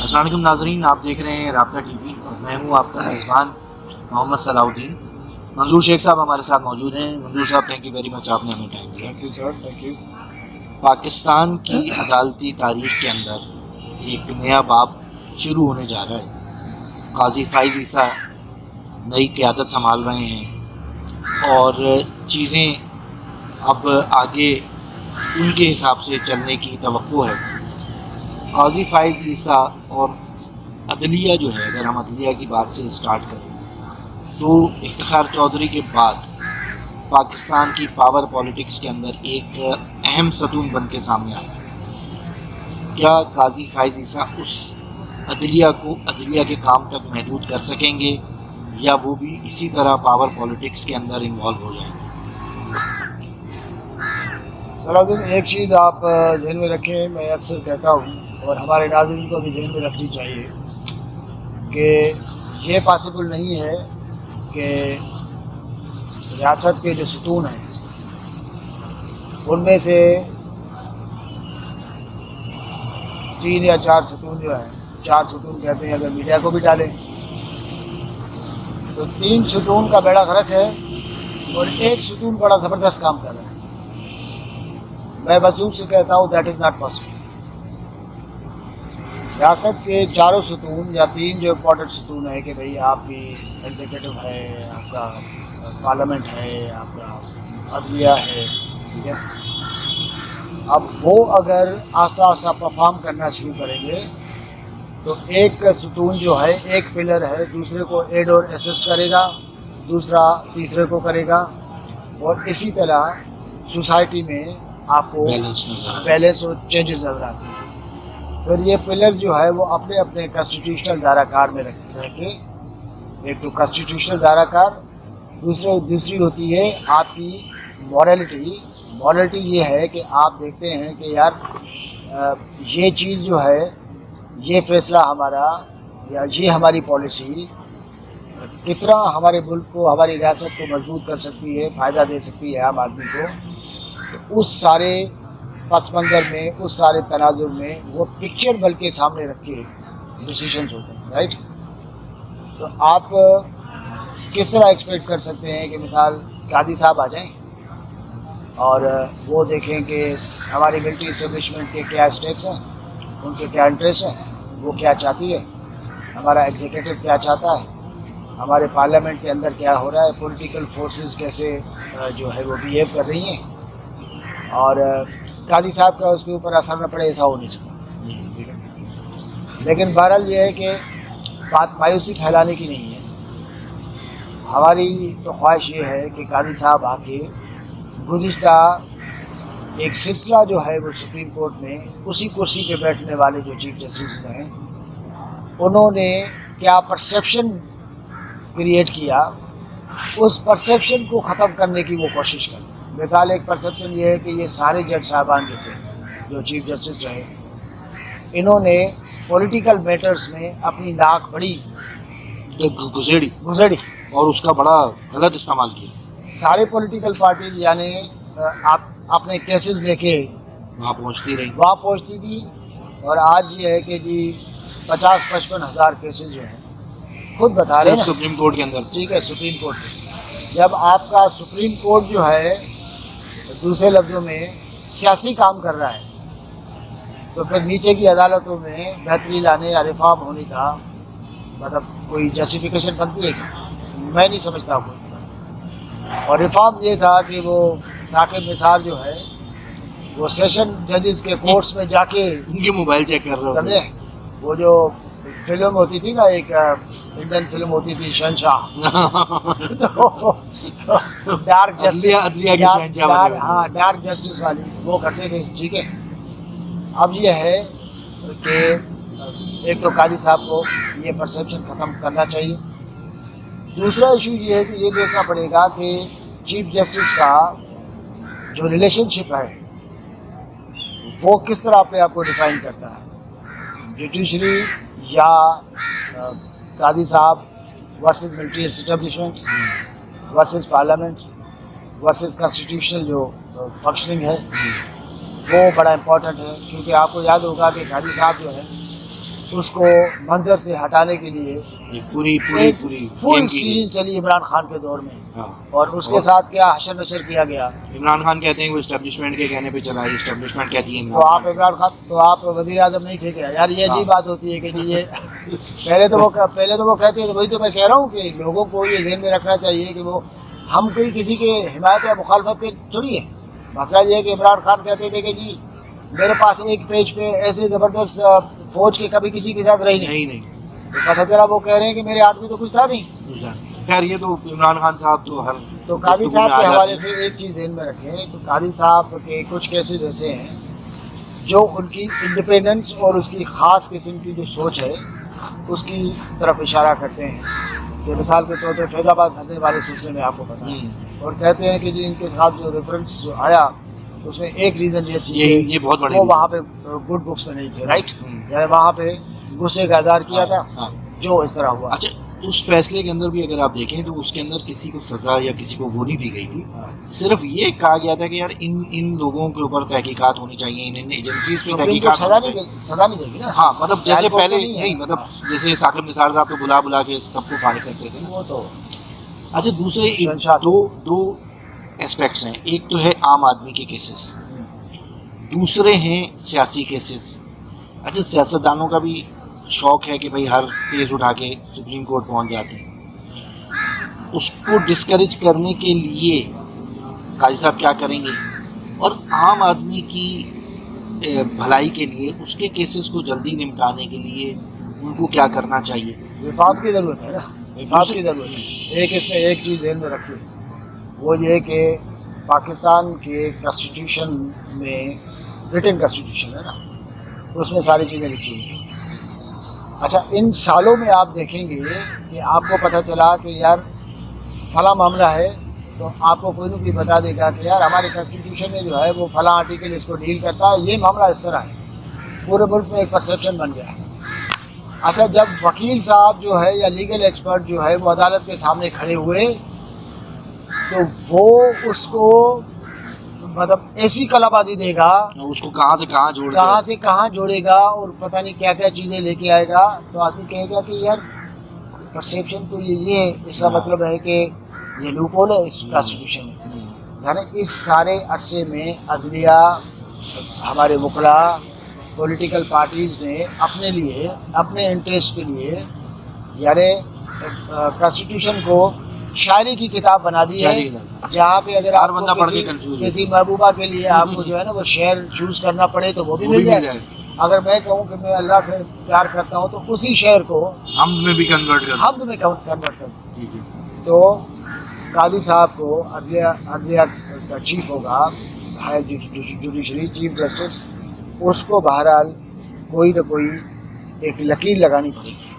अस्सलाम वालेकुम नाज़रीन, आप देख रहे हैं राब्ता टीवी और मैं हूँ आपका मेज़बान मोहम्मद सलाउद्दीन। मंजूर शेख साहब हमारे साथ मौजूद हैं। मंजूर साहब, थैंक यू वेरी मच, आपने हमें टाइम दिया। Thank you sir, thank you. Pakistan की अदालती तारीख के अंदर एक नया बाब शुरू होने जा रहा है। काजी फ़ाइज़ ईसा नई क़यादत संभाल रहे हैं और चीज़ें अब आगे उनके हिसाब से चलने की तवक्को है। काजी फ़ाइज़ ईसा और अदलिया जो है, अगर हम अदलिया की बात से स्टार्ट करें तो इफ्तिखार चौधरी के बाद पाकिस्तान की पावर पॉलिटिक्स के अंदर एक अहम सतून बन के सामने आया। क्या काजी फ़ाइज़ ईसा उस अदलिया को अदलिया के काम तक महदूद कर सकेंगे या वो भी इसी तरह पावर पॉलिटिक्स के अंदर इन्वॉल्व हो जाएंगे? सलाउद्दीन, एक चीज़ आप जहन में रखें, मैं अक्सर कहता हूँ और हमारे नाज़रीन को भी जहन में रखनी चाहिए कि ये पॉसिबल नहीं है कि रियासत के जो सुतून हैं उनमें से 3 या 4 सुतून जो हैं, 4 सुतून कहते हैं अगर मीडिया को भी डालें तो 3 सुतून का बेड़ा गर्क है और एक सुतून बड़ा ज़बरदस्त काम कर रहा है। मैं वसूख से कहता हूँ दैट इज़ नॉट पॉसिबल। रियासत के चारों सुतून या 3 जो इम्पोर्टेंट सुतून है कि भाई आपकी एग्जीक्यूटिव है, आपका पार्लियामेंट है, आपका अदलिया है, ठीक है। अब वो अगर आस्ता आस्ता परफॉर्म करना शुरू करेंगे तो एक सुतून जो है, एक पिलर है, दूसरे को एड और असिस्ट करेगा, दूसरा तीसरे को करेगा और इसी तरह सोसाइटी में आपको बैलेंस और चेंजेस नजर आते हैं। फिर ये पिलर जो है वो अपने अपने कॉन्स्टिट्यूशनल दायराकार में रह के, एक तो कॉन्स्टिट्यूशनल दायराकार, दूसरी होती है आपकी मॉरलिटी ये है कि आप देखते हैं कि यार ये चीज़ जो है, ये फैसला हमारा या ये हमारी पॉलिसी कितना हमारे मुल्क को, हमारी रियासत को मजबूत कर सकती है, फ़ायदा दे सकती है आम आदमी को। तो उस सारे पस मंज़र में, उस सारे तनाजुर में वो पिक्चर बल के सामने रख के डिसीजंस होते हैं, राइट। तो आप किस तरह एक्सपेक्ट कर सकते हैं कि मिसाल काजी साहब आ जाएं और वो देखें कि हमारी मिलिट्री इस्टेब्लिशमेंट के क्या स्टेक्स हैं, उनके क्या इंटरेस्ट हैं, वो क्या चाहती है, हमारा एग्जीक्यूटिव क्या चाहता है, हमारे पार्लियामेंट के अंदर क्या हो रहा है, पॉलिटिकल फोर्सेस कैसे जो है वो बिहेव कर रही हैं, और काजी साहब का उसके ऊपर असर न पड़े, ऐसा हो नहीं सकता, ठीक है। लेकिन बहरहाल ये है कि बात मायूसी फैलाने की नहीं है। हमारी तो ख्वाहिश ये है कि काजी साहब आके गुज़िश्ता एक सिलसिला जो है वो सुप्रीम कोर्ट में उसी कुर्सी पे बैठने वाले जो चीफ जस्टिस हैं उन्होंने क्या परसेप्शन क्रिएट किया, उस परसेप्शन को ख़त्म करने की वो कोशिश करें। मिसाल एक परसेप्शन ये है कि ये सारे जज साहबान जो थे, जो चीफ जस्टिस रहे, इन्होंने पॉलिटिकल मैटर्स में अपनी नाक बड़ी घुसेड़ी और उसका बड़ा गलत इस्तेमाल किया। सारे पॉलिटिकल पार्टी यानी आप अपने केसेस लेके वहाँ पहुँचती थी और आज ये है कि जी 50-55 हज़ार केसेस जो हैं, खुद बता रहे हैं सुप्रीम कोर्ट के अंदर, ठीक है, सुप्रीम कोर्ट में। जब आपका सुप्रीम कोर्ट जो है दूसरे लफ्ज़ों में सियासी काम कर रहा है तो फिर नीचे की अदालतों में बेहतरी लाने या रिफॉर्म होने का मतलब कोई जस्टिफिकेशन बनती है क्या? मैं नहीं समझता कोई। और रिफॉर्म ये था कि वो साकिब निसार जो है वो सेशन जजेस के कोर्ट्स में जाके उनके मोबाइल चेक कर रहे, समझे। वो जो फिल्म होती थी ना, एक इंडियन फिल्म होती थी शहंशाह तो डार्क जस्टिस, हाँ डार्क जस्टिस वाली वो करते थे, ठीक है। अब ये है कि एक तो काजी साहब को ये परसेप्शन ख़त्म करना चाहिए। दूसरा इशू ये है कि ये देखना पड़ेगा कि चीफ जस्टिस का जो रिलेशनशिप है वो किस तरह अपने आप को डिफाइन करता है, जुडिशरी या काजी साहब versus military establishment versus parliament versus constitutional जो फंक्शनिंग है वो बड़ा इम्पोर्टेंट है। क्योंकि आपको याद होगा कि काजी साहब जो है उसको मंदिर से हटाने के लिए एक पूरी फुल गेम की सीरीज चली इमरान खान के दौर में। हाँ। और उसके साथ क्या हशर नशर किया गया। इमरान खान कहते हैं वो इस्टेब्लिशमेंट के कहने पे चला है, इस्टेब्लिशमेंट कहती है तो आप इमरान खान, तो आप वजीर आजम नहीं थे क्या यार? ये अजीब बात होती है कि जी ये पहले तो वो कहते हैं। तो वही तो मैं कह रहा हूँ कि लोगों को ये ध्यान में रखना चाहिए कि वो हम कोई किसी के हिमायत या मुखालफत के थोड़ी है। मसला ये है कि इमरान खान कहते थे कि जी मेरे पास एक पेज पे ऐसे ज़बरदस्त फौज के कभी किसी के साथ रही नहीं। तो पता चला वो कह रहे हैं कि मेरे आदमी तो कुछ था नहीं। खैर ये तो इमरान खान साहब तो हर तो कादी साहब के हवाले से एक चीज़ ध्यान में रखें, तो कादी साहब के कुछ केसेस ऐसे हैं जो उनकी इंडिपेंडेंस और उसकी ख़ास किस्म की जो सोच है उसकी तरफ इशारा करते हैं। कि मिसाल के तौर पर फैज़ाबाद धरने वाले सिलसिले में आपको पता है, और कहते हैं कि जी इनके साथ जो रेफरेंस जो आया उसमें एक रीज़न ये थी ये बहुत बड़ी वो वहाँ पे गुड बुक्स में नहीं थे, राइट, यानी वहाँ पे गुस्से का इज़हार किया था जो इस तरह हुआ। अच्छा, उस फैसले के अंदर भी अगर आप देखें तो उसके अंदर किसी को सजा या किसी को वो नहीं दी गई थी। सिर्फ ये कहा गया था कि यार इन लोगों के ऊपर तहकीकात होनी चाहिए, इन एजेंसीज पे तहकीकात सजा नहीं देगी ना। हाँ, मतलब जैसे पहले नहीं, मतलब जैसे साकिब निसार साहब को बुला के सबको फारिग करते थे वो तो। अच्छा, दूसरे दो एस्पेक्ट्स हैं। एक तो है आम आदमी के केसेस, दूसरे हैं सियासी केसेस। अच्छा, सियासतदानों का भी शौक है कि भाई हर केस उठा के सुप्रीम कोर्ट पहुंच जाते हैं। उसको डिस्करेज करने के लिए काजी साहब क्या करेंगे, और आम आदमी की भलाई के लिए उसके केसेस को जल्दी निपटाने के लिए उनको क्या करना चाहिए? रिफॉर्म की ज़रूरत है ना, रिफॉर्म की ज़रूरत है। एक इसमें एक चीज़ ध्यान में रखिए, वो ये कि पाकिस्तान के कॉन्स्टिट्यूशन में, ब्रिटेन कॉन्स्टिट्यूशन है ना, तो उसमें सारी चीज़ें लिखी हुई हैं। अच्छा, इन सालों में आप देखेंगे कि आपको पता चला कि यार फला मामला है, तो आपको कोई ना कोई बता देगा कि यार हमारे कॉन्स्टिट्यूशन में जो है वो फला आर्टिकल इसको डील करता है, ये मामला इस तरह है। पूरे मुल्क में एक परसेप्शन बन गया है। अच्छा, जब वकील साहब जो है या लीगल एक्सपर्ट जो है वो अदालत के सामने खड़े हुए तो वो उसको मतलब ऐसी कलाबाजी देगा, उसको कहाँ से कहाँ जोड़ेगा और पता नहीं क्या क्या चीज़ें लेके आएगा। तो आदमी कहेगा कि यार परसेप्शन तो ये है, इसका मतलब है कि ये लूपहोल है इस कॉन्स्टिट्यूशन में। यानी इस सारे अरसे में अदलिया, हमारे वकला, पॉलिटिकल पार्टीज़ ने अपने लिए, अपने इंटरेस्ट के लिए यानी कॉन्स्टिट्यूशन को शायरी की किताब बना दी है, जहाँ पे अगर आपको किसी महबूबा के लिए आपको जो है ना वो शेर चूज करना पड़े तो वो भी मिल जाए। अगर मैं कहूँ कि मैं अल्लाह से प्यार करता हूँ तो उसी शेर को हम में भी कन्वर्ट कर तो कादी साहब को अदलिया का चीफ होगा, हाई जुडिशरी चीफ जस्टिस, उसको बहरहाल कोई ना कोई एक लकीर लगानी पड़ेगी।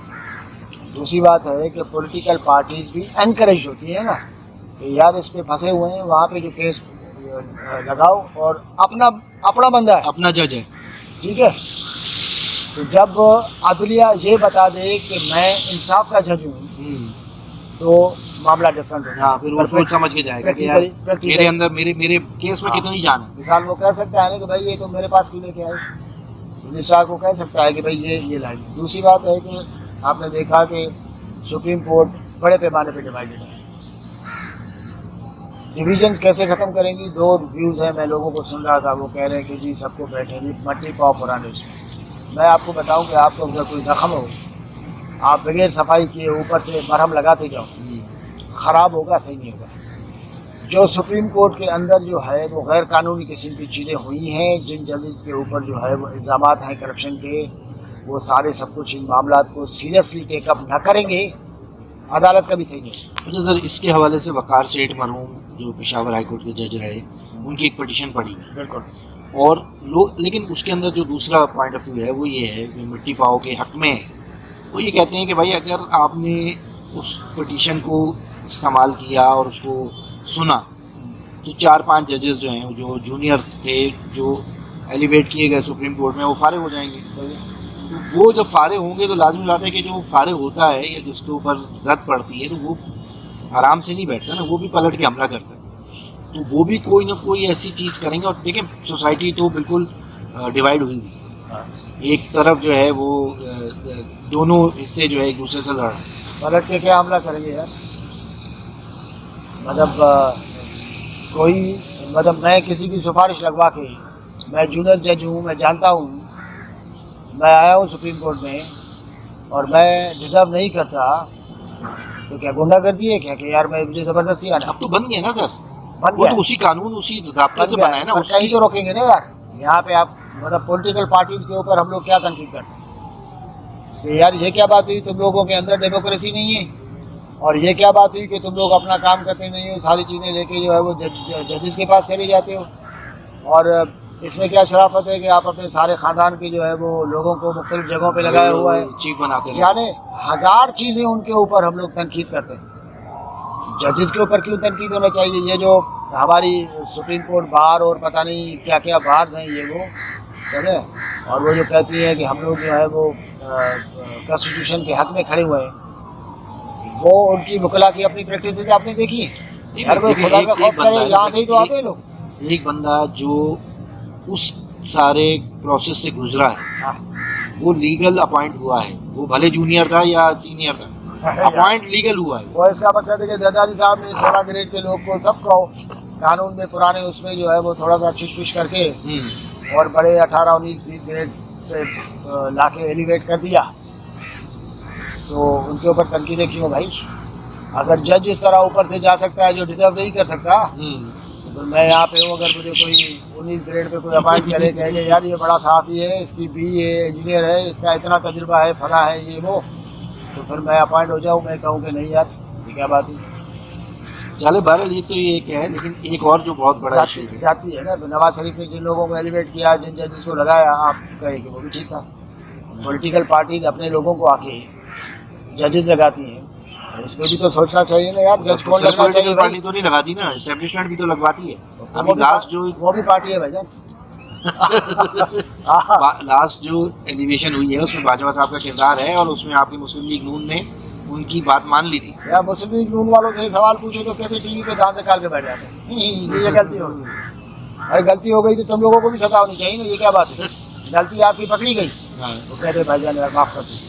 दूसरी बात है कि पॉलिटिकल पार्टीज़ भी एनकरेज होती है ना कि यार इस पे फंसे हुए हैं, वहाँ पे जो केस लगाओ और अपना बंदा है, अपना जज है, ठीक है। तो जब अदलिया ये बता दे कि मैं इंसाफ का जज हूँ तो मामला डिफरेंट होगा। हाँ, फिर वो सोच समझ के जाएगा कि यार मेरे अंदर मेरे केस में कितनी जान है। मिसाल वो कह सकता है ना कि भाई ये तो मेरे पास क्यों लेके आए, रजिस्ट्रार को कह सकता है कि भाई ये लाइए। दूसरी बात है कि आपने देखा कि सुप्रीम कोर्ट बड़े पैमाने पे डिवाइडेड है। डिवीजन्स कैसे ख़त्म करेंगी? दो व्यूज़ हैं, मैं लोगों को सुन रहा था, वो कह रहे हैं कि जी सबको बैठेंगी मट्टी पाव पुराने उसमें। मैं आपको बताऊं कि आपको अगर कोई ज़ख्म हो, आप बगैर सफाई किए ऊपर से मरहम लगाते जाओ, ख़राब होगा, सही नहीं होगा। जो सुप्रीम कोर्ट के अंदर जो है वो गैर कानूनी किस्म की चीज़ें हुई हैं, जिन जजेस के ऊपर जो है वो इल्ज़ामात हैं करप्शन के, वो सारे सब कुछ इन मामला को सीरियसली टेकअप ना करेंगे, अदालत का भी सही नहीं। अच्छा सर, इसके हवाले से वकार सेठ मरहूम जो पेशावर हाई कोर्ट के जज रहे, उनकी एक पिटीशन पड़ी है, बिल्कुल, और लोग, लेकिन उसके अंदर जो दूसरा पॉइंट ऑफ व्यू है वो ये है कि मिट्टी पाओ के हक़ में वो ये कहते हैं कि भाई अगर आपने उस पिटीशन को इस्तेमाल किया और उसको सुना तो 4-5 जजेस जो हैं, जो जूनियर थे, जो एलिवेट किए गए सुप्रीम कोर्ट में, वो फारिग हो जाएंगे। तो वो जब फारिग होंगे तो लाजमी बात है कि जो फारिग होता है या जिसके ऊपर जद पड़ती है तो वो आराम से नहीं बैठता ना, वो भी पलट के हमला करता है। तो वो भी कोई ना कोई ऐसी चीज़ करेंगे। और देखिए सोसाइटी तो बिल्कुल डिवाइड हुई हुई है। एक तरफ जो है वो दोनों हिस्से जो है एक दूसरे से लड़ रहे हैं। पलट के क्या हमला करेंगे यार? मतलब कोई मतलब मैं किसी की सिफारिश लगवा के, मैं जूनियर जज हूँ, मैं जानता हूँ, मैं आया हूँ सुप्रीम कोर्ट में और मैं डिज़र्व नहीं करता, तो क्या गुंडागर्दी है क्या कि यार मैं मुझे ज़बरदस्ती आना? अब तो बन गया ना सर, बन वो गया, तो उसी कानून उसी ज़ाब्ते से गया बना है ना, पर उसी कहीं तो रोकेंगे ना यार। यहाँ पे आप मतलब पॉलिटिकल पार्टीज के ऊपर हम लोग क्या तनकीद करते हैं कि यार ये क्या बात हुई, तुम लोगों के अंदर डेमोक्रेसी नहीं है, और ये क्या बात हुई कि तुम लोग अपना काम करते नहीं हो, सारी चीज़ें लेके जो है वो जजेस के पास चले जाते हो, और इसमें क्या शराफत है कि आप अपने सारे ख़ानदान के जो है वो लोगों को मुख्तलिफ जगहों पे लगाया हुआ है, चीफ बनाते हैं। यानी हज़ार चीज़ें उनके ऊपर हम लोग तनकीद करते हैं। जजेस के ऊपर क्यों तनकीद होना चाहिए? ये जो हमारी सुप्रीम कोर्ट बार और पता नहीं क्या क्या बार्स हैं ये वो, समझे, और वो जो कहती है कि हम लोग जो है वो कॉन्स्टिट्यूशन के हक में खड़े हुए हैं, वो उनकी वकला की अपनी प्रैक्टिस आपने देखी है। हर कोई खुदा का खौफ करे, यहाँ से ही तो आते हैं लोग। एक बंदा जो उस सारे प्रोसेस से गुजरा है, हाँ। वो लीगल अपॉइंट हुआ है, वो भले जूनियर था या सीनियर था, अपॉइंट लीगल हुआ है। वो इसका मकसद है कि जरदारी साहब ने 16 ग्रेड के लोग को सबको कानून में पुराने उसमें जो है वो थोड़ा सा छिश करके और बड़े 18, 19, 20 ग्रेड पे लाके एलिवेट कर दिया, तो उनके ऊपर तनकीदें क्यों भाई? अगर जज इस तरह ऊपर से जा सकता है जो डिजर्व नहीं कर सकता, तो मैं यहाँ पे हूँ, अगर मुझे कोई 19 ग्रेड पे कोई अपॉइंट करे, कहेंगे यार ये बड़ा साफ़ी है, इसकी BA इंजीनियर है, इसका इतना तजुर्बा है, फला है, ये वो, तो फिर मैं अपॉइंट हो जाऊँ, मैं कहूँ कि नहीं यार ये क्या बात है? चले बहरहाल ये तो ये एक है, लेकिन एक और जो बहुत बड़ा इशू है जाती है ना, नवाज शरीफ ने जिन लोगों को एलिवेट किया, जिन जजेस को लगाया, आप कहें कि वो भी ठीक था। पॉलिटिकल पार्टीज अपने लोगों को आके जजेस लगाती हैं, इसमें भी तो सोचना चाहिए ना यार, जज कौन लगना चाहिए? पार्टी तो नहीं लगाती ना, एस्टेब्लिशमेंट भी तो लगवाती है। अभी लास्ट जो वो भी पार्टी है भाईजान। लास्ट जो एलिवेशन हुई है उसमें बाजवा साहब का किरदार है, और उसमें आपकी मुस्लिम लीग नून ने उनकी बात मान ली थी। यार मुस्लिम लीग नून वालों से सवाल पूछो तो कैसे टीवी पे दांत निकाल के बैठ जाते हैं, ये गलती हो गई। अरे गलती हो गई तो तुम लोगों को भी सजा होनी चाहिए ना, ये क्या बात है? गलती आपकी पकड़ी गई, वो कहते भाईजान यार माफ कर दो।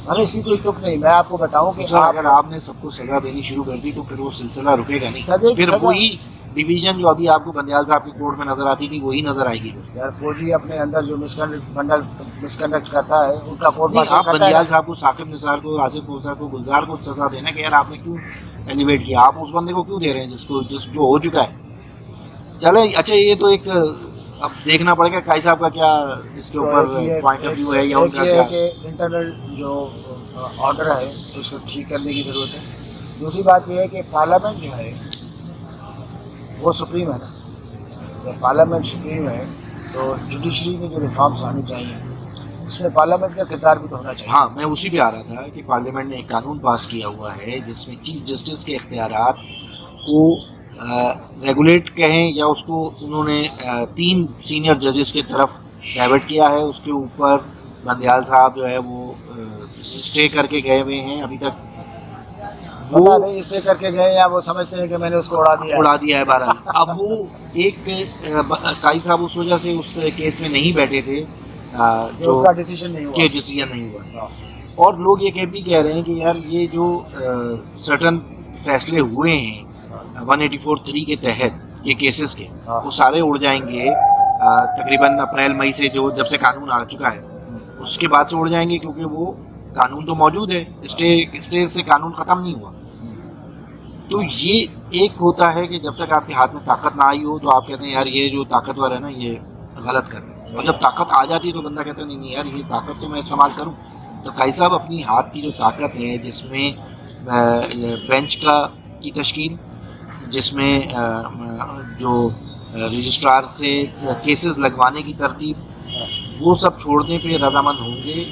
अरे इसकी कोई तुक नहीं। मैं आपको बताऊं कि अगर आपने सबको सजा देनी शुरू कर दी तो फिर वो सिलसिला रुकेगा नहीं, फिर वही डिवीजन जो अभी आपको बंदयाल साहब की कोर्ट में नजर आती थी वही नजर आएगी। यार फौजी अपने अंदर जो मिसकंडक्ट करता है उनका कोर्ट मार्शल आप बंदयाल साहब को, साकिब निसार को, आसिफ मूसा को, गुलजार को सजा देना कि यार आपने क्यों एलिवेट किया, आप उस बंदे को क्यों दे रहे हैं जो हो चुका है। चले अच्छा, ये तो एक अब देखना पड़ेगा काई साहब का क्या इसके ऊपर पॉइंट ऑफ व्यू है, या उनका क्या इंटरनल जो ऑर्डर है उसको ठीक करने की ज़रूरत है। दूसरी बात यह है कि पार्लियामेंट जो है वो सुप्रीम है ना, जब पार्लियामेंट सुप्रीम है तो जुडिशरी में जो रिफॉर्म्स आने चाहिए उसमें पार्लियामेंट का किरदार भी तो होना चाहिए। हाँ, मैं उसी पे आ रहा था कि पार्लियामेंट ने एक कानून पास किया हुआ है जिसमें चीफ जस्टिस के इख्तियारात को रेगुलेट कहें या उसको उन्होंने 3 सीनियर जजेस की तरफ डाइवर्ट किया है। उसके ऊपर बंदयाल साहब जो है वो स्टे करके गए हुए हैं अभी तक, वो नहीं स्टे करके गए या वो समझते हैं कि मैंने उसको उड़ा दिया है 12। अब वो एक काई साहब उस वजह से उस केस में नहीं बैठे थे जो उसका डिसीजन नहीं हुआ। और लोग ये भी कह रहे हैं कि यार ये जो सर्टन फैसले हुए हैं 184(3) के तहत ये केसेस के, वो सारे उड़ जाएंगे तकरीबन अप्रैल मई से, जो जब से कानून आ चुका है उसके बाद से उड़ जाएंगे, क्योंकि वो कानून तो मौजूद है, स्टे से कानून ख़त्म नहीं हुआ। तो ये एक होता है कि जब तक आपके हाथ में ताकत ना आई हो तो आप कहते हैं यार ये जो ताकतवर है ना ये गलत कर रहे हैं, और जब ताकत आ जाती है तो बंदा कहता है नहीं यार ये ताकत तो मैं इस्तेमाल करूं। तो काई साहब अपनी हाथ की जो ताकत है, जिसमें बेंच की तश्कील, जिसमें जो रजिस्ट्रार से केसेस लगवाने की तरतीब, वो सब छोड़ने पे रजामंद होंगे।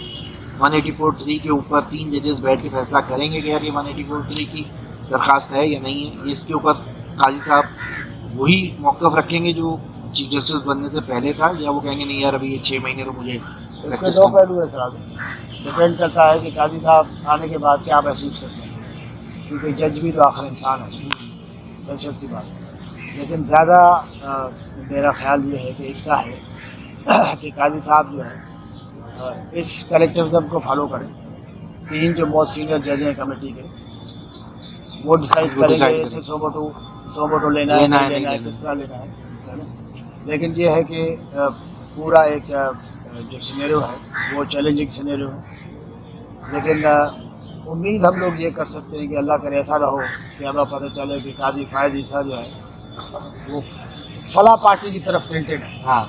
184(3) के ऊपर 3 जजेस बैठ के फैसला करेंगे कि यार ये 184(3) की दरख्वास्त है या नहीं है। इसके ऊपर काजी साहब वही मौक़िफ़ रखेंगे जो चीफ जस्टिस बनने से पहले था, या वो कहेंगे नहीं यार अभी ये 6 महीने तो मुझे। इसके 2 पहलू है साहब, डिपेंड करता है कि काजी साहब आने के बाद क्या महसूस करते हैं, क्योंकि जज भी तो आखिर इंसान है, पेशेंस की बात है। लेकिन ज़्यादा मेरा ख्याल ये है कि इसका है कि काजी साहब जो है इस कलेक्टिविज्म को फॉलो करें। 3 जो बहुत सीनियर जज हैं कमेटी के, वो डिसाइड करेंगे इसे सो वोटो लेना है, नहीं लेना है, किस तरह लेना है ना। लेकिन ये है कि पूरा एक जो सिनेरियो है वो चैलेंजिंग सिनेरियो है। लेकिन उम्मीद हम लोग ये कर सकते हैं कि अल्लाह करे ऐसा ना हो कि हमें पता चले कि काजी फायद ईसा जो है वो फला पार्टी की तरफ टिल्टेड है। हाँ,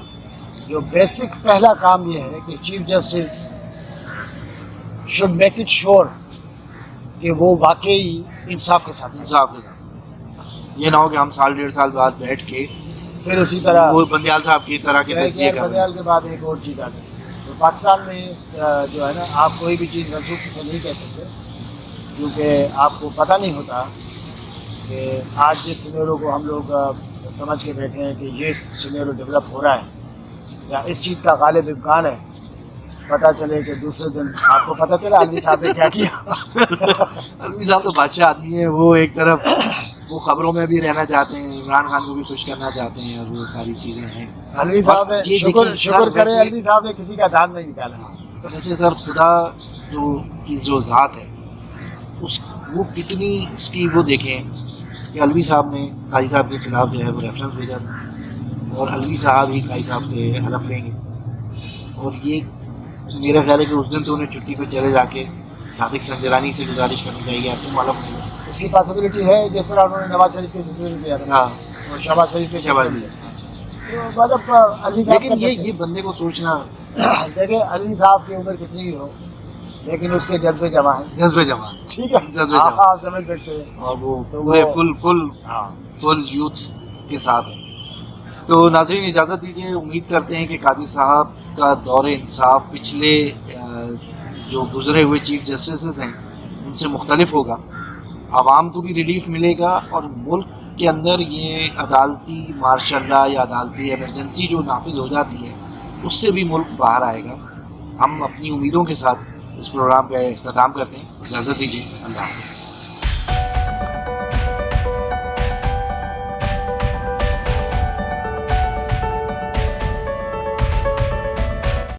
जो बेसिक पहला काम ये है कि chief justice should make it sure कि वो वाकई इंसाफ के साथ इंसाफ के साथ। ये ना हो कि हम साल 1.5 साल बाद बैठ के फिर उसी तरह वो बंदियाल साहब की तरह के तजिए कर रहे बंदियाल के बाद एक और चीज़ आ गई। तो पाकिस्तान में जो है ना, आप कोई भी चीज़ मनसूखी से नहीं कह सकते, क्योंकि आपको पता नहीं होता कि आज जिस सिनेरियो को हम लोग समझ के बैठे हैं कि ये सिनेरियो डेवलप हो रहा है या इस चीज़ का गालिब इम्कान है, पता चले कि दूसरे दिन आपको पता चला अलवी साहब ने क्या किया। अलवी साहब तो बादशाह आदमी है, वो एक तरफ वो खबरों में भी रहना चाहते हैं, इमरान खान को भी खुश करना चाहते हैं, और वो सारी चीज़ें हैं। अलवी साहब ने शुक्र करें, अलवी साहब ने किसी का दाम नहीं निकाला। तो वैसे सर खुदा जो ज़ात है उस वो कितनी उसकी वो देखें कि अलवी साहब ने काजी साहब के ख़िलाफ़ जो है वो रेफरेंस भेजा था, और अलवी साहब ही काजी साहब से हलफ लेंगे, और ये मेरा ख्याल है कि उस दिन तो उन्हें छुट्टी पर चले जाके सादिक संजरानी से गुजारिश करनी चाहिए आप तुम हलफ लो। इसकी पॉसिबिलिटी है, जिस तरह उन्होंने नवाज शरीफ के सिलसिले में किया था। हाँ, और शहबाज शरीफ के शहबाज तो मतलब अलवी साहब, लेकिन ये बंदे को सोचना, देखिए अलवी साहब की उम्र कितनी भी हो, लेकिन उसके जज्बे जमा है, जज्बे जमा, ठीक है, जज्बे जमा, आप समझ सकते हैं। और वो तो पूरे वो फुल यूथ के साथ है। तो नाज़रीन इजाज़त दीजिए, उम्मीद करते हैं कि काजी साहब का दौर इंसाफ पिछले जो गुजरे हुए चीफ जस्टिस हैं उनसे मुख्तलिफ होगा, आवाम को भी रिलीफ मिलेगा, और मुल्क के अंदर ये अदालती मार्शल लॉ या अदालती एमरजेंसी जो नाफिज हो जाती है उससे भी मुल्क बाहर आएगा। हम अपनी उम्मीदों के साथ इस प्रोग्राम का इख्तिताम करते हैं। इजाज़त दीजिए, अल्लाह हाफ़िज़।